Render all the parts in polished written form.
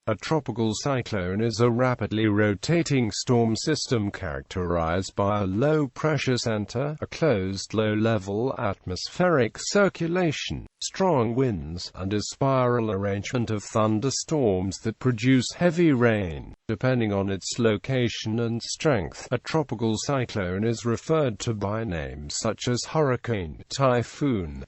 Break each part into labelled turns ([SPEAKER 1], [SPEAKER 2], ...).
[SPEAKER 1] A tropical cyclone is a rapidly rotating storm system characterized by a low-pressure center, a closed low-level atmospheric circulation, strong winds, and a spiral arrangement of thunderstorms that produce heavy rain. Depending on its location and strength, a tropical cyclone is referred to by names such as hurricane, typhoon,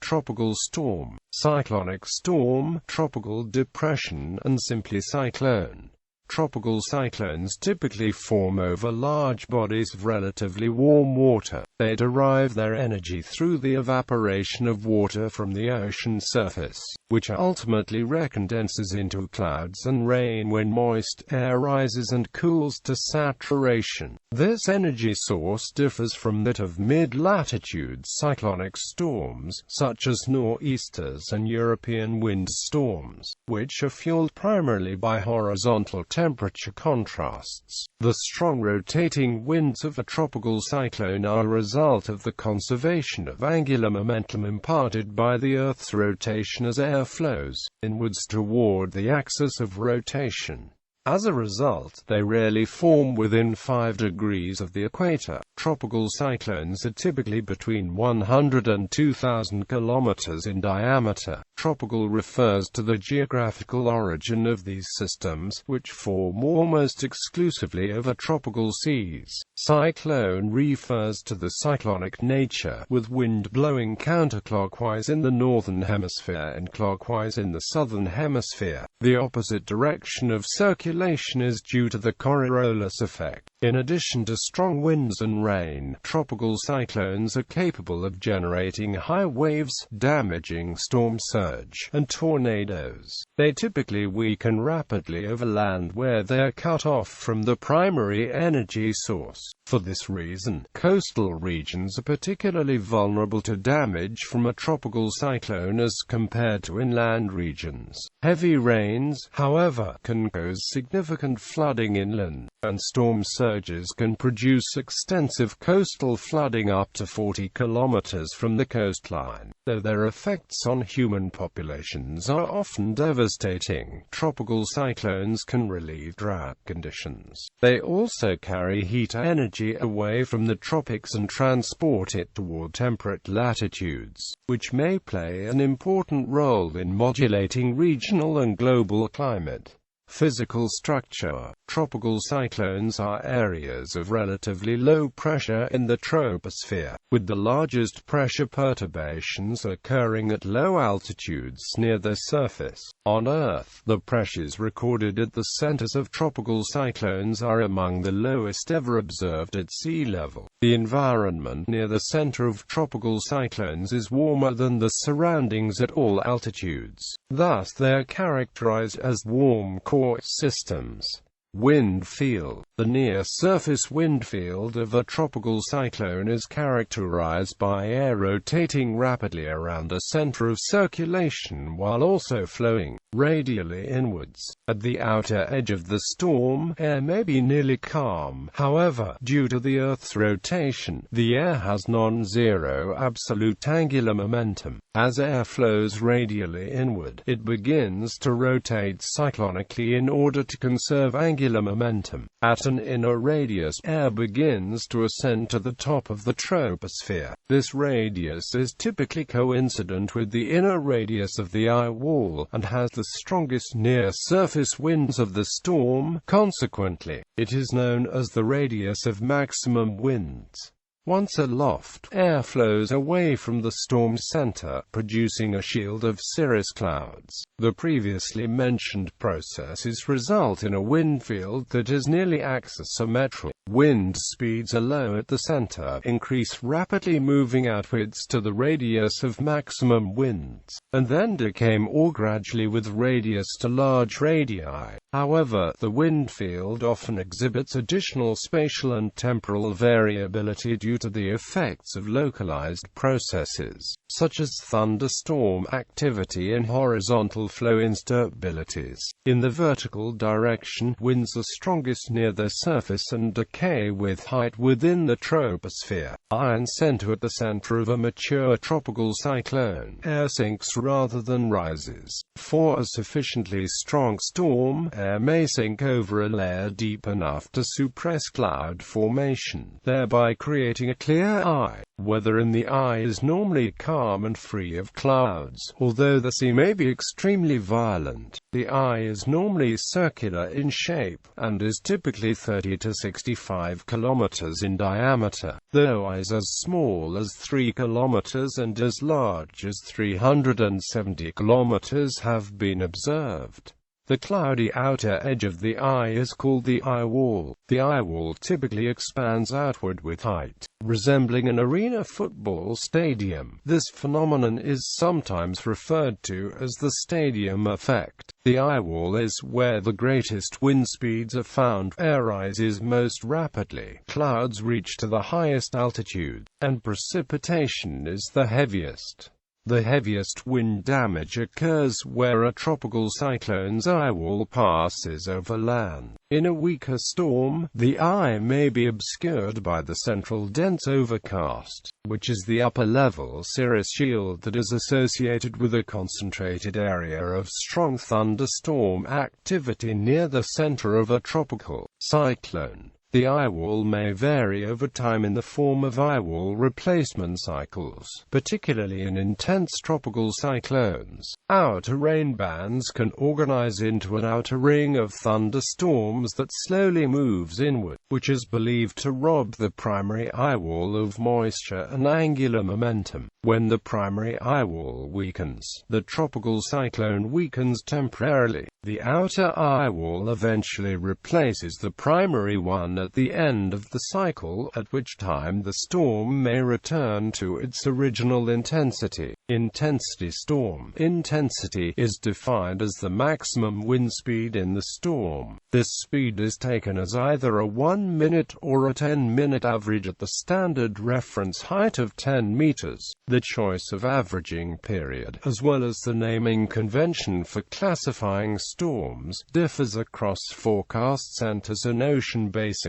[SPEAKER 1] tropical storm, cyclonic storm, tropical depression, and simply cyclone. Tropical cyclones typically form over large bodies of relatively warm water. They derive their energy through the evaporation of water from the ocean surface, which ultimately recondenses into clouds and rain when moist air rises and cools to saturation. This energy source differs from that of mid-latitude cyclonic storms, such as nor'easters and European wind storms, which are fueled primarily by horizontal temperature contrasts. The strong rotating winds of a tropical cyclone are a result of the conservation of angular momentum imparted by the Earth's rotation as air flows inwards toward the axis of rotation. As a result, they rarely form within 5 degrees of the equator. Tropical cyclones are typically between 100 and 2,000 kilometers in diameter. Tropical refers to the geographical origin of these systems, which form almost exclusively over tropical seas. Cyclone refers to the cyclonic nature, with wind blowing counterclockwise in the northern hemisphere and clockwise in the southern hemisphere. The opposite direction of circulation is due to the Coriolis effect. In addition to strong winds and rain, tropical cyclones are capable of generating high waves, damaging storm surge, and tornadoes. They typically weaken rapidly over land where they are cut off from the primary energy source. For this reason, coastal regions are particularly vulnerable to damage from a tropical cyclone as compared to inland regions. Heavy rains, however, can cause significant flooding inland, and storm surges can produce extensive coastal flooding up to 40 kilometers from the coastline. Though their effects on human populations are often devastating, tropical cyclones can relieve drought conditions. They also carry heat energy away from the tropics and transport it toward temperate latitudes, which may play an important role in modulating regional and global climate. Physical structure. Tropical cyclones are areas of relatively low pressure in the troposphere, with the largest pressure perturbations occurring at low altitudes near the surface. On Earth, the pressures recorded at the centers of tropical cyclones are among the lowest ever observed at sea level. The environment near the center of tropical cyclones is warmer than the surroundings at all altitudes. Thus, they are characterized as warm core systems. Wind field. The near-surface wind field of a tropical cyclone is characterized by air rotating rapidly around a center of circulation while also flowing radially inwards. At the outer edge of the storm, air may be nearly calm. However, due to the Earth's rotation, the air has non-zero absolute angular momentum. As air flows radially inward, it begins to rotate cyclonically in order to conserve angular momentum. At an inner radius, air begins to ascend to the top of the troposphere. This radius is typically coincident with the inner radius of the eye wall, and has the strongest near-surface winds of the storm. Consequently, it is known as the radius of maximum winds. Once aloft, air flows away from the storm center, producing a shield of cirrus clouds. The previously mentioned processes result in a wind field that is nearly axisymmetrical. Wind speeds are low at the center, increase rapidly moving outwards to the radius of maximum winds, and then decay more gradually with radius to large radii. However, the wind field often exhibits additional spatial and temporal variability due due to the effects of localized processes, such as thunderstorm activity and horizontal flow instabilities. In the vertical direction, winds are strongest near the surface and decay with height within the troposphere. Iron center at the center of a mature tropical cyclone. Air sinks rather than rises. For a sufficiently strong storm, air may sink over a layer deep enough to suppress cloud formation, thereby creating a clear eye. Weather in the eye is normally calm and free of clouds, although the sea may be extremely violent. The eye is normally circular in shape, and is typically 30 to 65 kilometers in diameter, though eyes as small as 3 kilometers and as large as 370 kilometers have been observed. The cloudy outer edge of the eye is called the eye wall. The eye wall typically expands outward with height, resembling an arena football stadium. This phenomenon is sometimes referred to as the stadium effect. The eye wall is where the greatest wind speeds are found. Air rises most rapidly. Clouds reach to the highest altitude, and precipitation is the heaviest. The heaviest wind damage occurs where a tropical cyclone's eye wall passes over land. In a weaker storm, the eye may be obscured by the central dense overcast, which is the upper-level cirrus shield that is associated with a concentrated area of strong thunderstorm activity near the center of a tropical cyclone. The eye wall may vary over time in the form of eye wall replacement cycles, particularly in intense tropical cyclones. Outer rain bands can organize into an outer ring of thunderstorms that slowly moves inward, which is believed to rob the primary eye wall of moisture and angular momentum. When the primary eye wall weakens, the tropical cyclone weakens temporarily. The outer eye wall eventually replaces the primary one at the end of the cycle, at which time the storm may return to its original intensity. Intensity storm. Intensity is defined as the maximum wind speed in the storm. This speed is taken as either a 1-minute or a 10-minute average at the standard reference height of 10 meters. The choice of averaging period, as well as the naming convention for classifying storms, differs across forecast centers and ocean basins.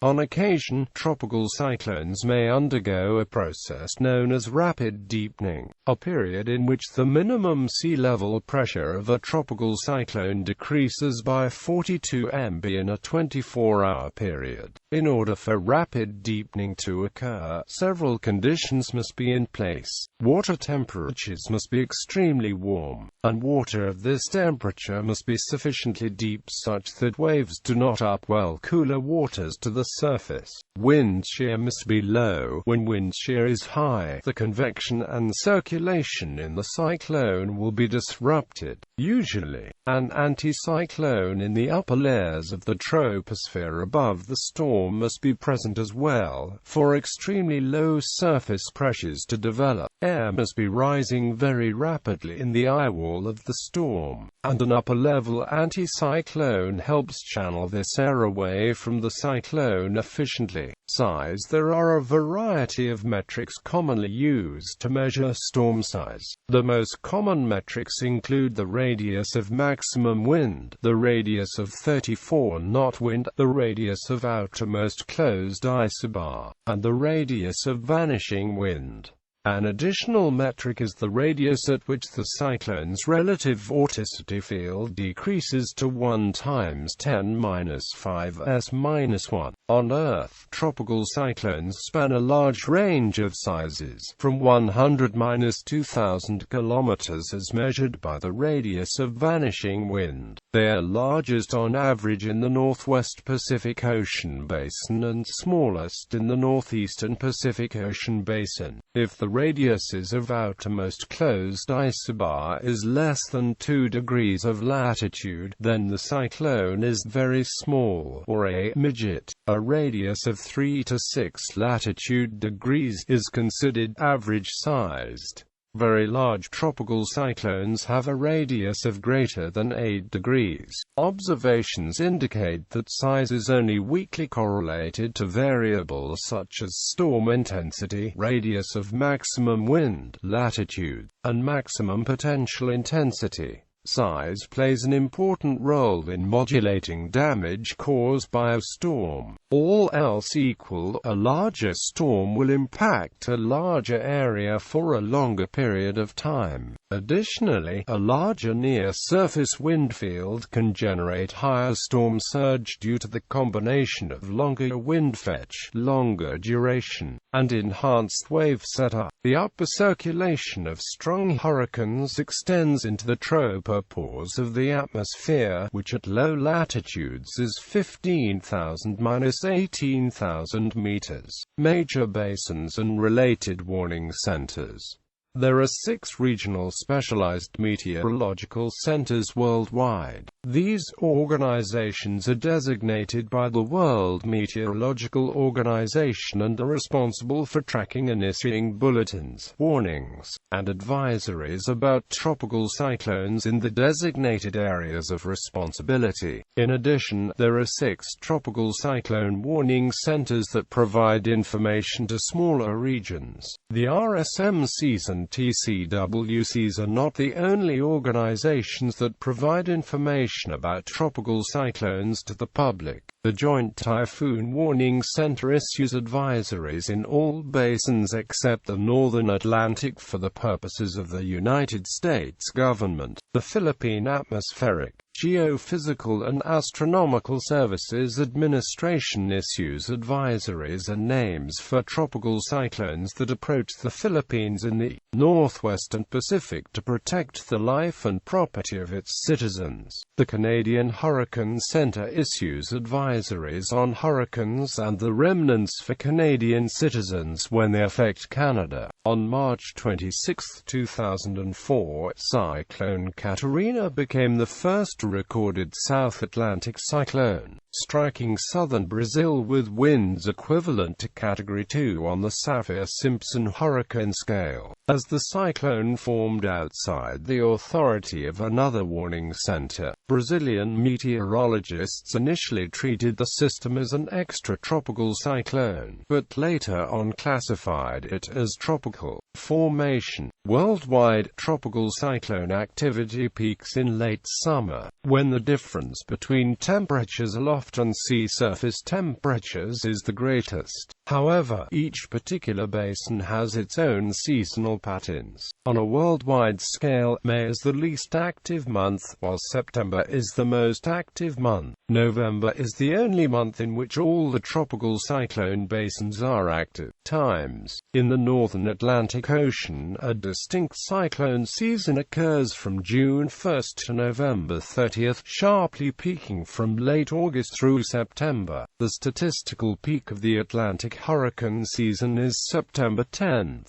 [SPEAKER 1] On occasion, tropical cyclones may undergo a process known as rapid deepening, a period in which the minimum sea level pressure of a tropical cyclone decreases by 42 mb in a 24-hour period. In order for rapid deepening to occur, several conditions must be in place. Water temperatures must be extremely warm, and water of this temperature must be sufficiently deep such that waves do not upwell cooler waters to the surface. Wind shear must be low. When wind shear is high, the convection and circulation in the cyclone will be disrupted. Usually, an anticyclone in the upper layers of the troposphere above the storm must be present as well, for extremely low surface pressures to develop. Air must be rising very rapidly in the eye wall of the storm, and an upper-level anticyclone helps channel this air away from the cyclone efficiently. Size. There are a variety of metrics commonly used to measure storm size. The most common metrics include the radius of maximum wind, the radius of 34-knot wind, the radius of outermost closed isobar, and the radius of vanishing wind. An additional metric is the radius at which the cyclone's relative vorticity field decreases to 1 times 10⁻⁵s-1. On Earth, tropical cyclones span a large range of sizes, from 100–2,000 kilometers as measured by the radius of vanishing wind. They are largest on average in the northwest Pacific Ocean basin and smallest in the northeastern Pacific Ocean basin. If the radiuses of outermost closed isobar is less than 2 degrees of latitude, then the cyclone is very small, or a midget. A radius of 3 to 6 latitude degrees is considered average-sized. Very large tropical cyclones have a radius of greater than 8 degrees. Observations indicate that size is only weakly correlated to variables such as storm intensity, radius of maximum wind, latitude, and maximum potential intensity. Size plays an important role in modulating damage caused by a storm. All else equal, a larger storm will impact a larger area for a longer period of time. Additionally, a larger near-surface wind field can generate higher storm surge due to the combination of longer wind fetch, longer duration, and enhanced wave setup. The upper circulation of strong hurricanes extends into the tropopause of the atmosphere, which at low latitudes is 15,000–18,000 meters. Major basins and related warning centers. There are 6 regional specialized meteorological centers worldwide. These organizations are designated by the World Meteorological Organization and are responsible for tracking and issuing bulletins, warnings, and advisories about tropical cyclones in the designated areas of responsibility. In addition, there are 6 tropical cyclone warning centers that provide information to smaller regions. The RSMCs and TCWCs are not the only organizations that provide information about tropical cyclones to the public. The Joint Typhoon Warning Center issues advisories in all basins except the Northern Atlantic for the purposes of the United States government. The Philippine Atmospheric, Geophysical and Astronomical Services Administration issues advisories and names for tropical cyclones that approach the Philippines in the Northwest and Pacific to protect the life and property of its citizens. The Canadian Hurricane Center issues advisories on hurricanes and the remnants for Canadian citizens when they affect Canada. On March 26, 2004, Cyclone Catarina became the first recorded South Atlantic cyclone, striking southern Brazil with winds equivalent to Category 2 on the Saffir-Simpson hurricane scale. As the cyclone formed outside the authority of another warning center, Brazilian meteorologists initially treated the system as an extratropical cyclone, but later on classified it as tropical formation. Worldwide, tropical cyclone activity peaks in late summer, when the difference between temperatures aloft and sea surface temperatures is the greatest. However, each particular basin has its own seasonal patterns. On a worldwide scale, May is the least active month, while September is the most active month. November is the only month in which all the tropical cyclone basins are active. Times. In the northern Atlantic Ocean, a distinct cyclone season occurs from June 1 to November 30, sharply peaking from late August through September. The statistical peak of the Atlantic hurricane season is September 10.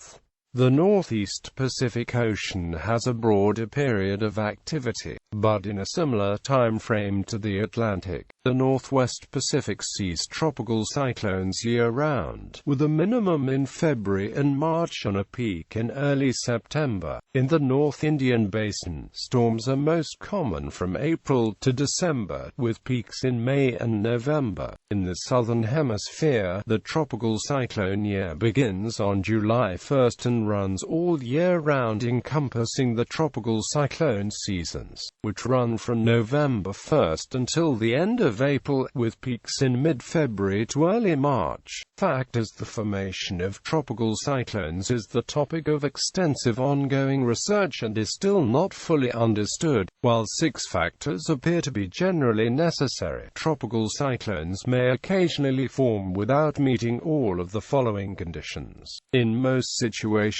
[SPEAKER 1] The Northeast Pacific Ocean has a broader period of activity, but in a similar time frame to the Atlantic. The Northwest Pacific sees tropical cyclones year-round, with a minimum in February and March and a peak in early September. In the North Indian Basin, storms are most common from April to December, with peaks in May and November. In the Southern Hemisphere, the tropical cyclone year begins on July 1 and runs all year round, encompassing the tropical cyclone seasons, which run from November 1 until the end of April, with peaks in mid-February to early March. Factors. The formation of tropical cyclones is the topic of extensive ongoing research and is still not fully understood. While 6 factors appear to be generally necessary, tropical cyclones may occasionally form without meeting all of the following conditions. In most situations,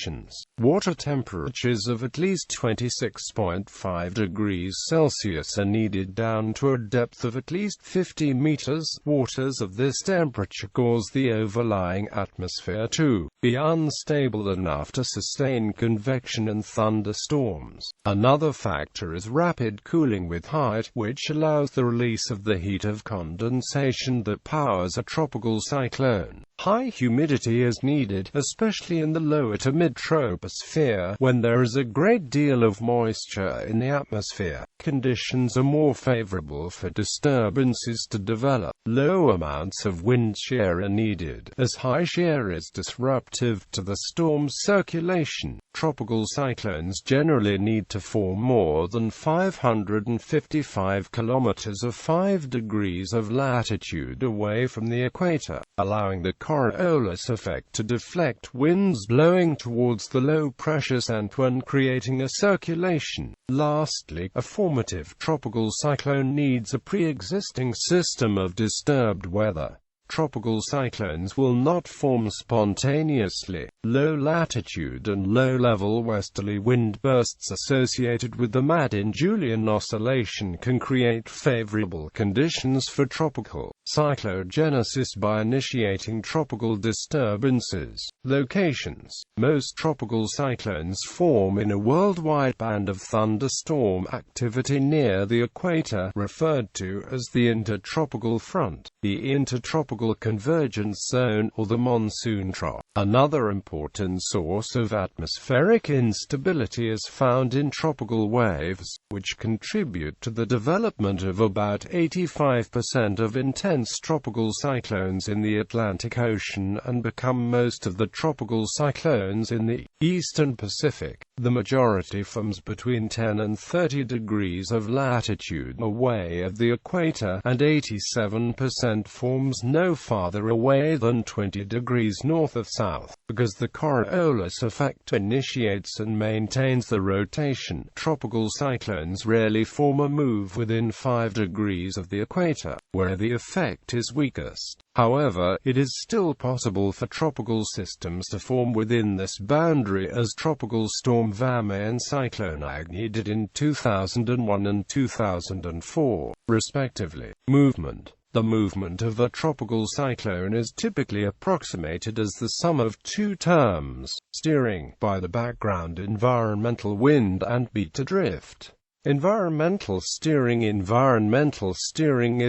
[SPEAKER 1] water temperatures of at least 26.5 degrees Celsius are needed down to a depth of at least 50 meters. Waters of this temperature cause the overlying atmosphere to be unstable enough to sustain convection and thunderstorms. Another factor is rapid cooling with height, which allows the release of the heat of condensation that powers a tropical cyclone. High humidity is needed, especially in the lower to mid-troposphere, when there is a great deal of moisture in the atmosphere. Conditions are more favorable for disturbances to develop. Low amounts of wind shear are needed, as high shear is disruptive to the storm's circulation. Tropical cyclones generally need to form more than 555 kilometers or 5 degrees of latitude away from the equator, allowing the Coriolis effect to deflect winds blowing towards the low-pressure center and creating a circulation. Lastly, a formative tropical cyclone needs a pre-existing system of disturbed weather. Tropical cyclones will not form spontaneously. Low latitude and low-level westerly wind bursts associated with the Madden-Julian oscillation can create favorable conditions for tropical cyclogenesis by initiating tropical disturbances. Locations. Most tropical cyclones form in a worldwide band of thunderstorm activity near the equator, referred to as the intertropical front, the intertropical convergence zone, or the monsoon trough. Another important source of atmospheric instability is found in tropical waves, which contribute to the development of about 85% of intense tropical cyclones in the Atlantic Ocean and become most of the tropical cyclones in the eastern Pacific. The majority forms between 10 and 30 degrees of latitude away of the equator, and 87% forms no farther away than 20 degrees north of south. Because the Coriolis effect initiates and maintains the rotation, tropical cyclones rarely form a move within 5 degrees of the equator, where the effect is weakest. However, it is still possible for tropical systems to form within this boundary, as Tropical Storm Vame and Cyclone Agni did in 2001 and 2004, respectively. Movement. The movement of a tropical cyclone is typically approximated as the sum of two terms, steering, by the background environmental wind, and beta drift. Environmental steering is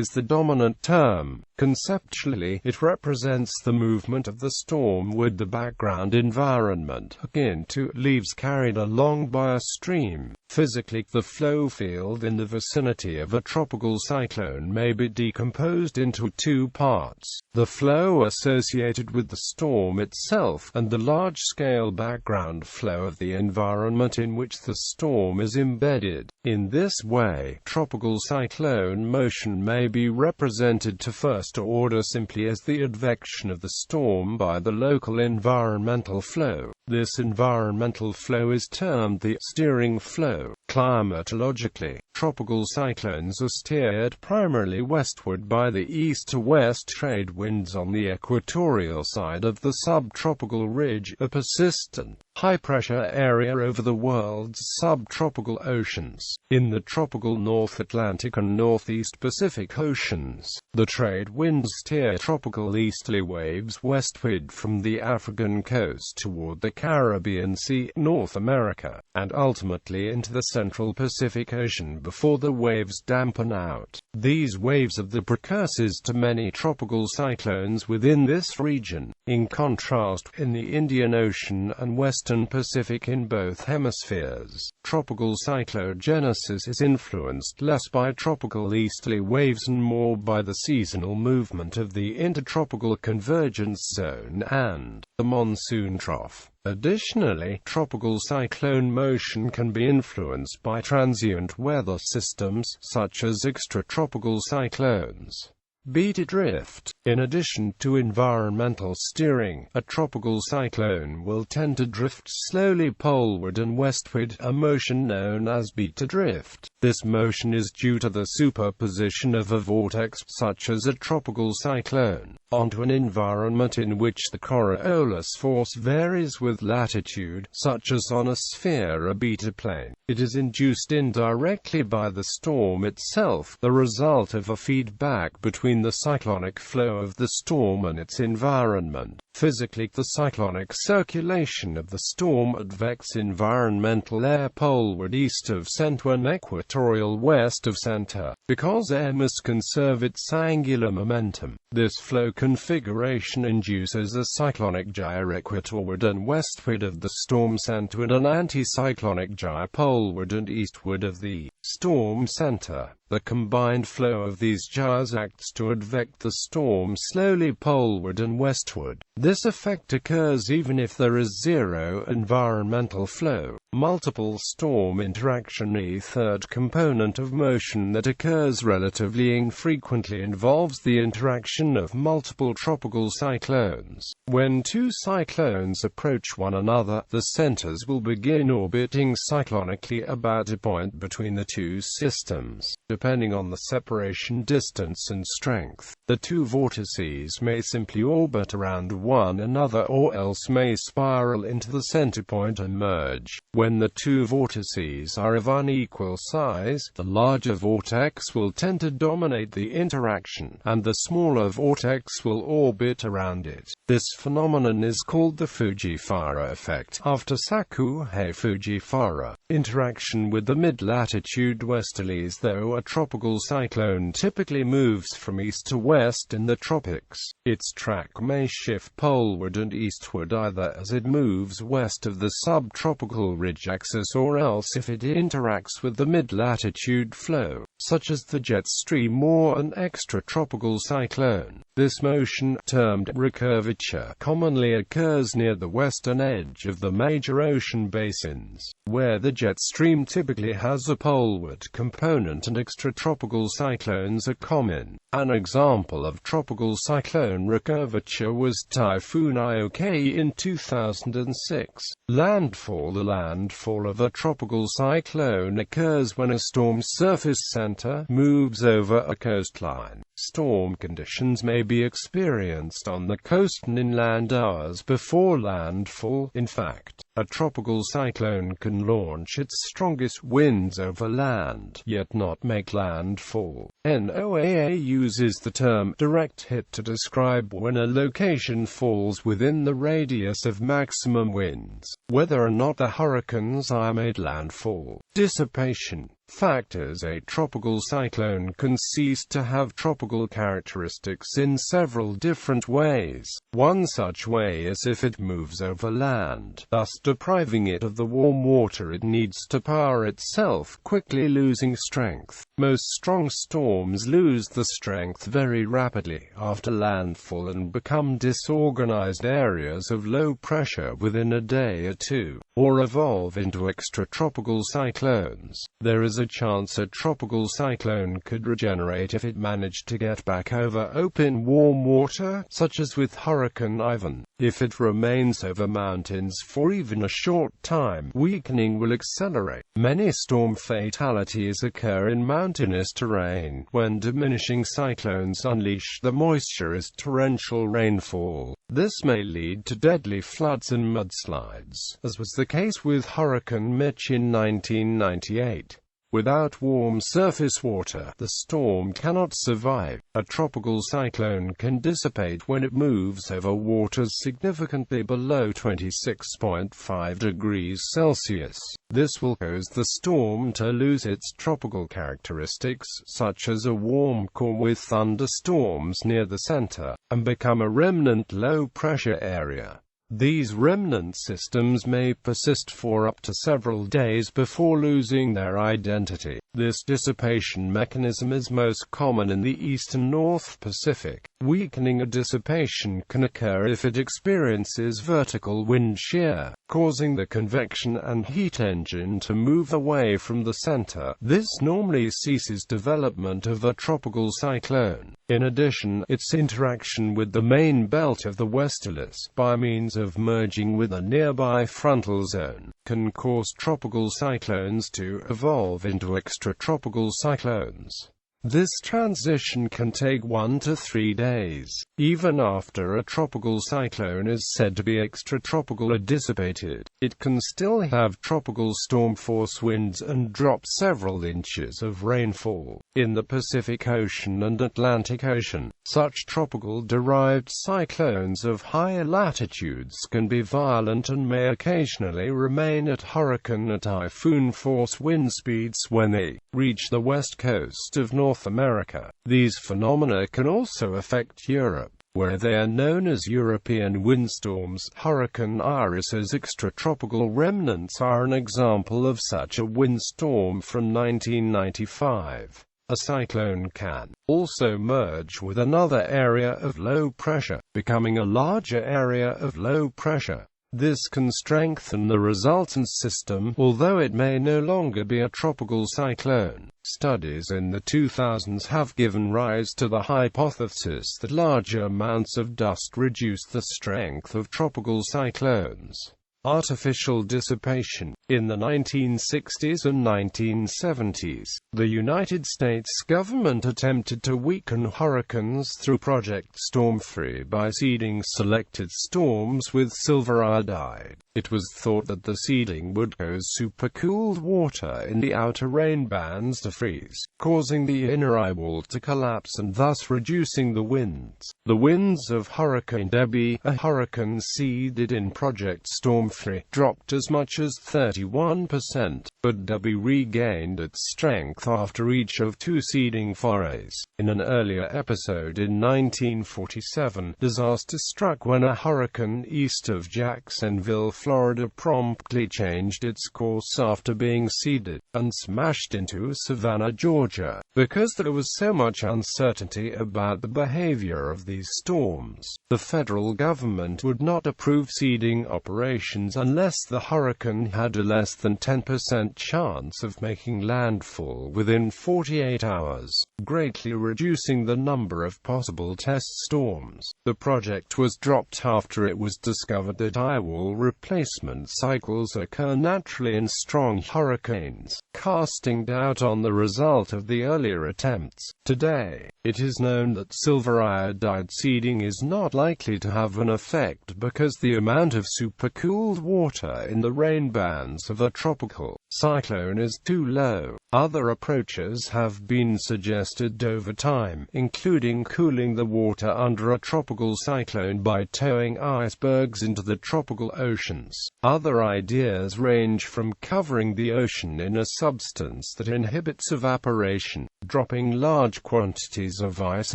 [SPEAKER 1] the dominant term. Conceptually, it represents the movement of the storm with the background environment, akin to leaves carried along by a stream. Physically, the flow field in the vicinity of a tropical cyclone may be decomposed into two parts: the flow associated with the storm itself, and the large-scale background flow of the environment in which the storm is embedded. In this way, tropical cyclone motion may be represented to first order simply as the advection of the storm by the local environmental flow. This environmental flow is termed the steering flow. Climatologically, tropical cyclones are steered primarily westward by the east-to-west trade winds on the equatorial side of the subtropical ridge, a persistent, high-pressure area over the world's subtropical oceans. In the tropical North Atlantic and Northeast Pacific Oceans, the trade winds steer tropical easterly waves westward from the African coast toward the Caribbean Sea, North America, and ultimately into the Central Pacific Ocean before the waves dampen out. These waves are the precursors to many tropical cyclones within this region. In contrast, in the Indian Ocean and Western Pacific in both hemispheres, tropical cyclogenesis is influenced less by tropical easterly waves and more by the seasonal movement of the intertropical convergence zone and the monsoon trough. Additionally, tropical cyclone motion can be influenced by transient weather systems, such as extratropical cyclones. Beta drift. In addition to environmental steering, a tropical cyclone will tend to drift slowly poleward and westward, a motion known as beta drift. This motion is due to the superposition of a vortex, such as a tropical cyclone, onto an environment in which the Coriolis force varies with latitude, such as on a sphere or beta plane. It is induced indirectly by the storm itself, the result of a feedback between the cyclonic flow of the storm and its environment. Physically, the cyclonic circulation of the storm advects environmental air poleward east of center and equatorial west of center, because air must conserve its angular momentum. This flow configuration induces a cyclonic gyre equatorward and westward of the storm center and an anticyclonic gyre poleward and eastward of the storm center. The combined flow of these gyres acts to advect the storm slowly poleward and westward. This effect occurs even if there is zero environmental flow. Multiple storm interaction. A third component of motion that occurs relatively infrequently involves the interaction of multiple tropical cyclones. When two cyclones approach one another, the centers will begin orbiting cyclonically about a point between the two systems. Depending on the separation distance and strength, the two vortices may simply orbit around one another or else may spiral into the center point and merge. When the two vortices are of unequal size, the larger vortex will tend to dominate the interaction, and the smaller vortex will orbit around it. This phenomenon is called the Fujiwara effect, after Sakuhei Fujiwara. Interaction with the mid-latitude westerlies. Though a tropical cyclone typically moves from east to west in the tropics, its track may shift poleward and eastward either as it moves west of the subtropical ridge axis or else if it interacts with the mid-latitude flow, such as the jet stream or an extratropical cyclone. This motion, termed recurvature, commonly occurs near the western edge of the major ocean basins, where the jet stream typically has a poleward component and extratropical cyclones are common. An example of tropical cyclone recurvature was Typhoon Iok in 2006. Landfall. The landfall of a tropical cyclone occurs when a storm's surface center moves over a coastline. Storm conditions may be experienced on the coast and inland hours before landfall. In fact, a tropical cyclone can launch its strongest winds over land, yet not make landfall. NOAA uses the term direct hit to describe when a location falls within the radius of maximum winds, whether or not the hurricane's eye made landfall. Dissipation factors. A tropical cyclone can cease to have tropical characteristics in several different ways. One such way is if it moves over land, thus depriving it of the warm water it needs to power itself, quickly losing strength. Most strong storms lose the strength very rapidly after landfall and become disorganized areas of low pressure within a day or two, or evolve into extratropical cyclones. There is a chance a tropical cyclone could regenerate if it managed to get back over open warm water, such as with Hurricane Ivan. If it remains over mountains for even a short time, weakening will accelerate. Many storm fatalities occur in mountainous terrain when diminishing cyclones unleash the moisture as torrential rainfall. This may lead to deadly floods and mudslides, as was the case with Hurricane Mitch in 1998. Without warm surface water, the storm cannot survive. A tropical cyclone can dissipate when it moves over waters significantly below 26.5 degrees Celsius. This will cause the storm to lose its tropical characteristics, such as a warm core with thunderstorms near the center, and become a remnant low-pressure area. These remnant systems may persist for up to several days before losing their identity. This dissipation mechanism is most common in the East and North Pacific. Weakening or dissipation can occur if it experiences vertical wind shear, causing the convection and heat engine to move away from the center. This normally ceases development of a tropical cyclone. In addition, its interaction with the main belt of the westerlies, by means of merging with a nearby frontal zone, can cause tropical cyclones to evolve into extratropical cyclones. This transition can take 1 to 3 days. Even after a tropical cyclone is said to be extratropical or dissipated, it can still have tropical storm force winds and drop several inches of rainfall. In the Pacific Ocean and Atlantic Ocean, such tropical-derived cyclones of higher latitudes can be violent and may occasionally remain at hurricane or typhoon force wind speeds when they reach the west coast of North America. These phenomena can also affect Europe, where they are known as European windstorms. Hurricane Iris's extratropical remnants are an example of such a windstorm from 1995. A cyclone can also merge with another area of low pressure, becoming a larger area of low pressure. This can strengthen the resultant system, although it may no longer be a tropical cyclone. Studies in the 2000s have given rise to the hypothesis that larger amounts of dust reduce the strength of tropical cyclones. Artificial dissipation. In the 1960s and 1970s, the United States government attempted to weaken hurricanes through Project Storm-Free by seeding selected storms with silver iodide. It was thought that the seeding would cause supercooled water in the outer rain bands to freeze, causing the inner eye wall to collapse and thus reducing the winds. The winds of Hurricane Debby, a hurricane seeded in Project Storm-Free, dropped as much as 31%, but Debby regained its strength after each of 2 seeding forays. In an earlier episode in 1947, disaster struck when a hurricane east of Jacksonville, Florida promptly changed its course after being seeded, and smashed into Savannah, Georgia. Because there was so much uncertainty about the behavior of these storms, the federal government would not approve seeding operations unless the hurricane had a less than 10% chance of making landfall within 48 hours, greatly reducing the number of possible test storms. The project was dropped after it was discovered that eye wall replacement cycles occur naturally in strong hurricanes, casting doubt on the result of the earlier attempts. Today, it is known that silver iodide seeding is not likely to have an effect because the amount of supercooled water in the rain bands of a tropical cyclone is too low. Other approaches have been suggested over time, including cooling the water under a tropical cyclone by towing icebergs into the tropical oceans. Other ideas range from covering the ocean in a substance that inhibits evaporation, dropping large quantities of ice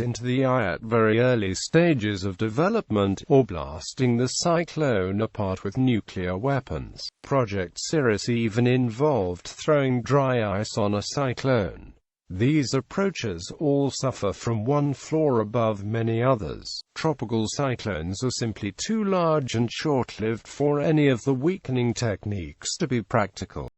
[SPEAKER 1] into the eye at very early stages of development, or blasting the cyclone apart with nuclear weapons. Project Cirrus even involved throwing dry ice on a cyclone. These approaches all suffer from one flaw above many others. Tropical cyclones are simply too large and short-lived for any of the weakening techniques to be practical.